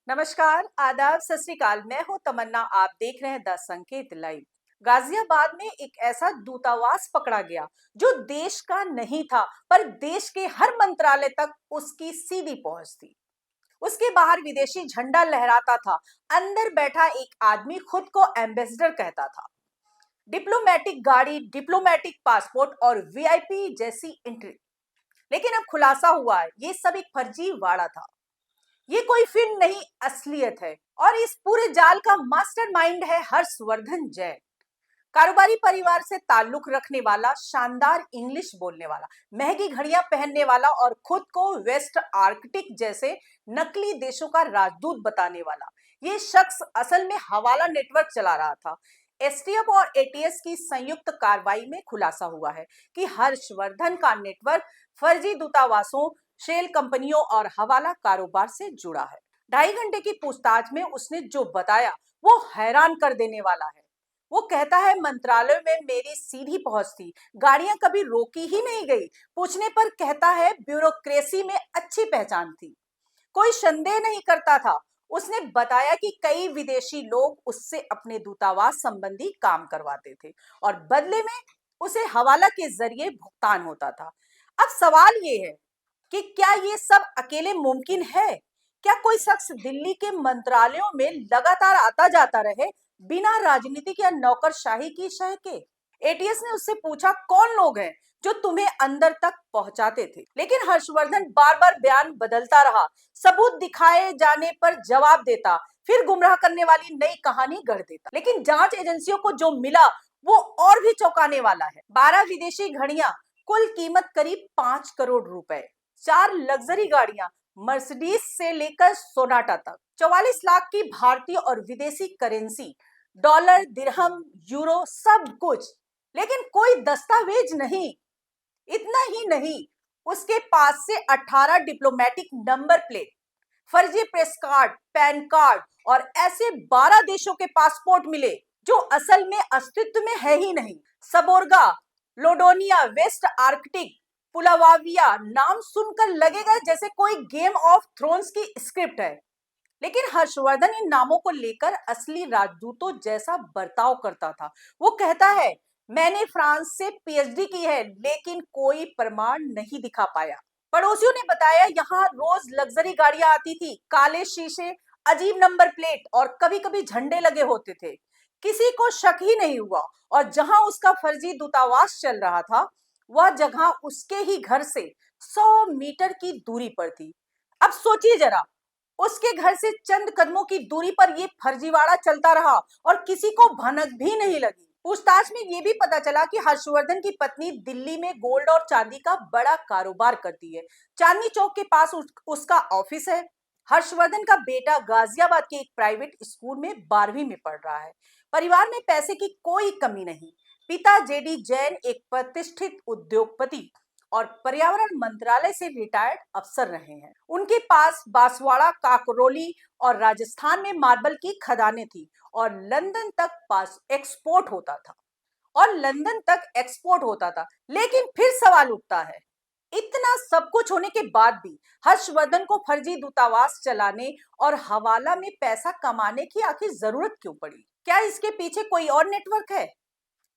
नमस्कार, आदाब, सत श्री अकाल। मैं हूं तमन्ना। आप देख रहे हैं द संकेत लाइव। गाजियाबाद में एक ऐसा दूतावास पकड़ा गया जो देश का नहीं था, पर देश के हर मंत्रालय तक उसकी सीधी पहुंच थी। उसके बाहर विदेशी झंडा लहराता था। अंदर बैठा एक आदमी खुद को एम्बेसडर कहता था। डिप्लोमेटिक गाड़ी, डिप्लोमेटिक पासपोर्ट और वीआईपी जैसी एंट्री। लेकिन अब खुलासा हुआ है, ये सब एक फर्जी वाड़ा था। ये कोई फिल्म नहीं, असलियत है। और इस पूरे जाल का मास्टरमाइंड है हर्षवर्धन जैन। कारोबारी परिवार से ताल्लुक रखने वाला, शानदार इंग्लिश बोलने वाला, महंगी घड़ियां पहनने वाला और खुद को वेस्ट आर्कटिक जैसे नकली देशों का राजदूत बताने वाला ये शख्स असल में हवाला नेटवर्क चला रहा था। एसटीएफ और एटीएस की संयुक्त कार्रवाई में खुलासा हुआ है कि हर्षवर्धन का नेटवर्क फर्जी दूतावासों, शेल कंपनियों और हवाला कारोबार से जुड़ा है। 2.5 घंटे की पूछताछ में उसने जो बताया वो हैरान कर देने वाला है। वो कहता है, मंत्रालय में मेरी सीधी पहुंच थी, गाड़ियां कभी रोकी ही नहीं गई। पूछने पर कहता है, ब्यूरोक्रेसी में अच्छी पहचान थी, कोई संदेह नहीं करता था। उसने बताया कि कई विदेशी लोग उससे अपने दूतावास संबंधी काम करवाते थे और बदले में उसे हवाला के जरिए भुगतान होता था। अब सवाल ये है कि क्या ये सब अकेले मुमकिन है? क्या कोई शख्स दिल्ली के मंत्रालयों में लगातार आता जाता रहे, बिना राजनीतिक या नौकरशाही की शह के? एटीएस ने उससे पूछा, कौन लोग हैं जो तुम्हें अंदर तक पहुंचाते थे? लेकिन हर्षवर्धन बार बार बयान बदलता रहा, सबूत दिखाए जाने पर जवाब देता, फिर गुमराह करने वाली नई कहानी गढ़ देता। लेकिन जांच एजेंसियों को जो मिला वो और भी चौंकाने वाला है। 12 विदेशी घड़ियां, कुल कीमत करीब 5 करोड़ रुपए, 4 लग्जरी गाड़ियां, मर्सिडीज से लेकर सोनाटा तक, 44 लाख की भारतीय और विदेशी करेंसी, डॉलर, दिरहम, यूरो, सब कुछ। लेकिन कोई दस्तावेज नहीं। इतना ही नहीं, उसके पास से 18 डिप्लोमेटिक नंबर प्लेट, फर्जी प्रेस कार्ड, पैन कार्ड और ऐसे 12 देशों के पासपोर्ट मिले जो असल में अस्तित्व में है ही नहीं। सबोर्गा, लोडोनिया, वेस्ट आर्कटिक, पुलावाविया, नाम सुनकर लगेगा जैसे कोई गेम ऑफ थ्रोन्स की स्क्रिप्ट है। लेकिन हर्षवर्धन इन नामों को लेकर असली राजदूतों जैसा बर्ताव करता था। वो कहता है, मैंने फ्रांस से पीएचडी की है, लेकिन कोई प्रमाण नहीं दिखा पाया। पड़ोसियों ने बताया, यहाँ रोज लग्जरी गाड़ियां आती थी, काले शीशे, अजीब नंबर प्लेट और कभी कभी झंडे लगे होते थे। किसी को शक ही नहीं हुआ। और जहां उसका फर्जी दूतावास चल रहा था, वह जगह उसके ही घर से 100 मीटर की दूरी पर थी। अब सोचिए जरा, उसके घर से चंद कदमों की दूरी पर यह फर्जीवाड़ा चलता रहा और किसी को भनक भी नहीं लगी। पूछताछ में यह भी पता चला कि हर्षवर्धन की पत्नी दिल्ली में गोल्ड और चांदी का बड़ा कारोबार करती है। चांदनी चौक के पास उसका ऑफिस है। हर्षवर्धन का बेटा गाजियाबाद के एक प्राइवेट स्कूल में 12वीं में पढ़ रहा है। परिवार में पैसे की कोई कमी नहीं। पिता जेडी जैन एक प्रतिष्ठित उद्योगपति और पर्यावरण मंत्रालय से रिटायर्ड अफसर रहे हैं। उनके पास बांसवाड़ा, काकरोली और राजस्थान में मार्बल की खदानें थी और लंदन तक पास एक्सपोर्ट होता था। लेकिन फिर सवाल उठता है, इतना सब कुछ होने के बाद भी हर्षवर्धन को फर्जी दूतावास चलाने और हवाला में पैसा कमाने की आखिर जरूरत क्यों पड़ी? क्या इसके पीछे कोई और नेटवर्क है?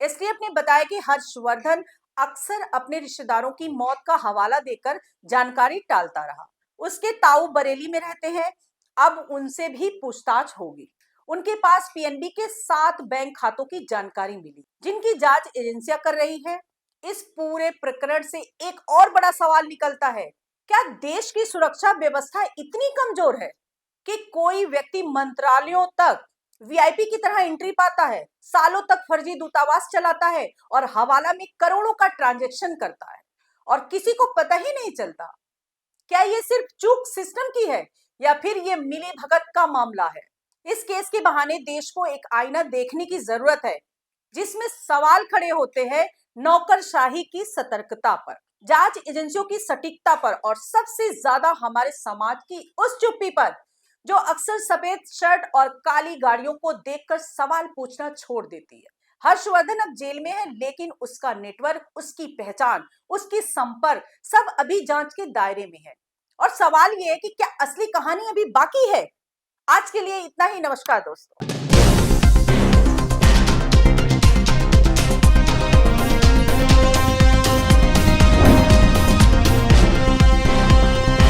एसटीएफ ने बताया कि हर्षवर्धन अक्सर अपने रिश्तेदारों की मौत का हवाला देकर जानकारी टालता रहा। उसके ताऊ बरेली में रहते हैं। अब उनसे भी पूछताछ होगी। उनके पास पीएनबी के 7 बैंक खातों की जानकारी मिली, जिनकी जांच एजेंसियां कर रही है। इस पूरे प्रकरण से एक और बड़ा सवाल निकलता है, क्या देश की सुरक्षा व्यवस्था इतनी कमजोर है कि कोई व्यक्ति मंत्रालयों तक वीआईपी की तरह एंट्री पाता है, सालों तक फर्जी दूतावास चलाता है और हवाला में करोड़ों का ट्रांजैक्शन करता है और किसी को पता ही नहीं चलता? क्या ये सिर्फ चूक सिस्टम की है या फिर ये मिली भगत का मामला है? इस केस के बहाने देश को एक आईना देखने की जरूरत है, जिसमें सवाल खड़े होते हैं नौकरशाही की सतर्कता पर, जांच एजेंसियों की सटीकता पर और सबसे ज्यादा हमारे समाज की उस चुप्पी पर, जो अक्सर सफेद शर्ट और काली गाड़ियों को देखकर सवाल पूछना छोड़ देती है। हर्षवर्धन अब जेल में है, लेकिन उसका नेटवर्क, उसकी पहचान, उसकी संपर्क सब अभी जांच के दायरे में है। और सवाल यह है कि क्या असली कहानी अभी बाकी है? आज के लिए इतना ही। नमस्कार दोस्तों।